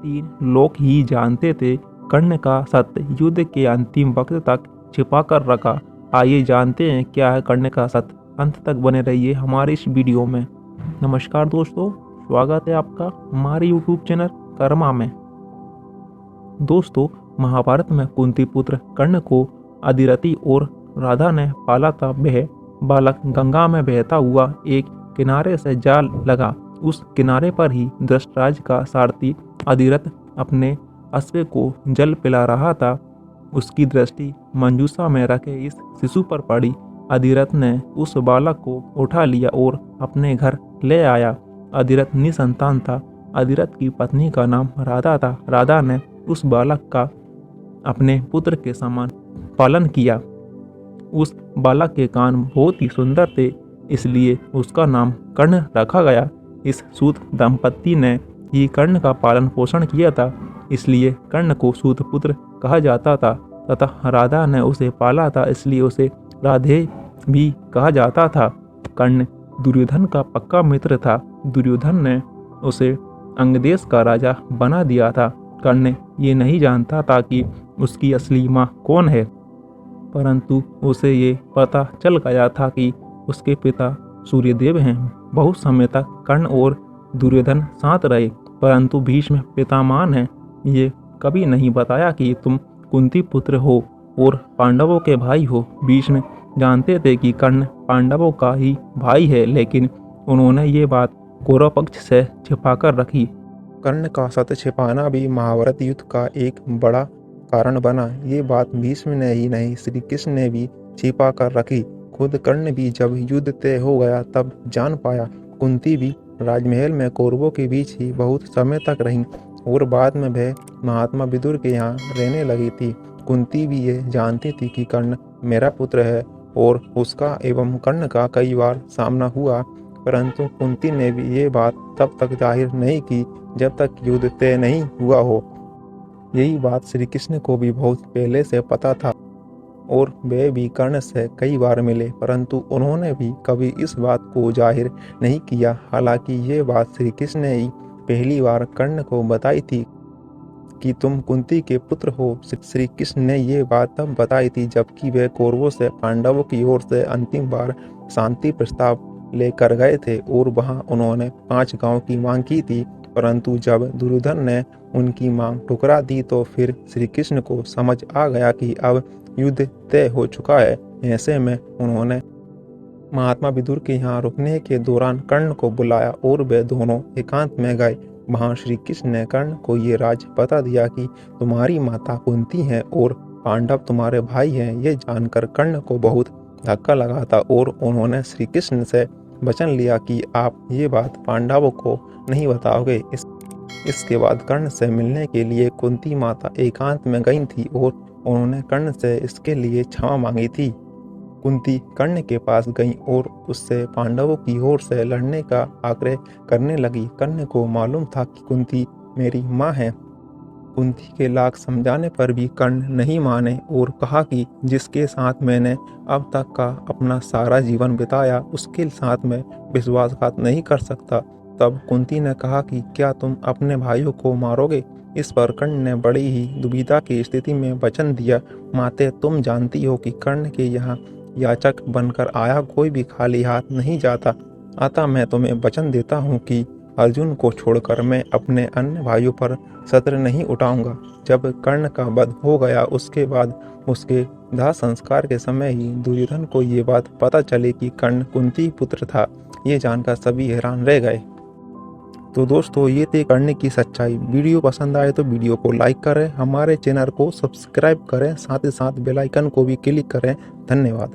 तीन लोग ही जानते थे कर्ण का सत्य युद्ध के अंतिम वक्त तक छिपा कर रखा। आइए जानते हैं क्या है कर्ण का सत्य। अंत तक बने रहिए हमारे इस वीडियो में। नमस्कार दोस्तों, स्वागत है आपका हमारे यूट्यूब चैनल कर्मा में। दोस्तों, महाभारत में कुंती पुत्र कर्ण को अदिरति और राधा ने पाला था। वह बालक गंगा में बहता हुआ एक किनारे से जा लगा। उस किनारे पर ही धृतराज का सारथी अधिरथ अपने अश्व को जल पिला रहा था। उसकी दृष्टि मंजूषा में रखे इस शिशु पर पड़ी। अधिरथ ने उस बालक को उठा लिया और अपने घर ले आया। अधिरथ निसंतान था। अधिरथ की पत्नी का नाम राधा था। राधा ने उस बालक का अपने पुत्र के समान पालन किया। उस बालक के कान बहुत ही सुंदर थे, इसलिए उसका नाम कर्ण रखा गया। इस सूत दंपत्ति ने ही कर्ण का पालन पोषण किया था, इसलिए कर्ण को सूत पुत्र कहा जाता था तथा राधा ने उसे पाला था, इसलिए उसे राधे भी कहा जाता था। कर्ण दुर्योधन का पक्का मित्र था। दुर्योधन ने उसे अंगदेश का राजा बना दिया था। कर्ण ये नहीं जानता था कि उसकी असली माँ कौन है, परंतु उसे ये पता चल गया था कि उसके पिता सूर्यदेव हैं। बहुत समय तक कर्ण और दुर्योधन साथ रहे, परंतु भीष्म पितामह ने ये कभी नहीं बताया कि तुम कुंती पुत्र हो और पांडवों के भाई हो। भीष्म जानते थे कि कर्ण पांडवों का ही भाई है, लेकिन उन्होंने ये बात कौरव पक्ष से छिपाकर रखी। कर्ण का सत्य छिपाना भी महाभारत युद्ध का एक बड़ा कारण बना। ये बात भीष्म ने ही नहीं, श्री कृष्ण ने भी छिपा कर रखी। खुद कर्ण भी जब युद्ध तय हो गया तब जान पाया। कुंती भी राजमहल में कौरवों के बीच ही बहुत समय तक रही और बाद में वह महात्मा विदुर के यहाँ रहने लगी थी। कुंती भी ये जानती थी कि कर्ण मेरा पुत्र है और उसका एवं कर्ण का कई बार सामना हुआ, परंतु कुंती ने भी ये बात तब तक जाहिर नहीं की जब तक युद्ध तय नहीं हुआ हो। यही बात श्री कृष्ण को भी बहुत पहले से पता था और वे भी कर्ण से कई बार मिले, परंतु उन्होंने भी कभी इस बात को जाहिर नहीं किया। हालांकि ये बात श्री कृष्ण ने ही पहली बार कर्ण को बताई थी कि तुम कुंती के पुत्र हो। श्री कृष्ण ने ये बात तब बताई थी जबकि वे कौरवों से पांडवों की ओर से अंतिम बार शांति प्रस्ताव लेकर गए थे और वहां उन्होंने 5 गांव की मांग की थी, परंतु जब दुर्योधन ने उनकी मांग ठुकरा दी तो फिर श्री कृष्ण को समझ आ गया कि अब युद्ध तय हो चुका है। ऐसे में उन्होंने महात्मा विदुर के यहाँ रुकने के दौरान कर्ण को बुलाया और वे दोनों एकांत में गए। वहां श्री कृष्ण ने कर्ण को ये राज बता दिया कि तुम्हारी माता कुंती है और पांडव तुम्हारे भाई हैं। ये जानकर कर्ण को बहुत धक्का लगा था और उन्होंने श्री कृष्ण से वचन लिया कि आप ये बात पांडवों को नहीं बताओगे। इसके बाद कर्ण से मिलने के लिए कुंती माता एकांत में गई थी और उन्होंने कर्ण से इसके लिए क्षमा मांगी थी। कुंती कर्ण के पास गई और उससे पांडवों की ओर से लड़ने का आग्रह करने लगी। कर्ण को मालूम था कि कुंती मेरी माँ है। कुंती के लाख समझाने पर भी कर्ण नहीं माने और कहा कि जिसके साथ मैंने अब तक का अपना सारा जीवन बिताया उसके साथ मैं विश्वासघात नहीं कर सकता। तब कुंती ने कहा कि क्या तुम अपने भाइयों को मारोगे? इस पर कर्ण ने बड़ी ही दुविधा की स्थिति में वचन दिया, माते तुम जानती हो कि कर्ण के यहाँ याचक बनकर आया कोई भी खाली हाथ नहीं जाता। अतः मैं तुम्हें वचन देता हूँ कि अर्जुन को छोड़कर मैं अपने अन्य भाइयों पर शस्त्र नहीं उठाऊंगा। जब कर्ण का वध हो गया उसके बाद उसके दाह संस्कार के समय ही दुर्योधन को ये बात पता चली कि कर्ण कुंती पुत्र था। ये जानकर सभी हैरान रह गए। तो दोस्तों, ये थे कर्ण की सच्चाई। वीडियो पसंद आए तो वीडियो को लाइक करें, हमारे चैनल को सब्सक्राइब करें, साथ ही साथ बेल आइकन को भी क्लिक करें। धन्यवाद।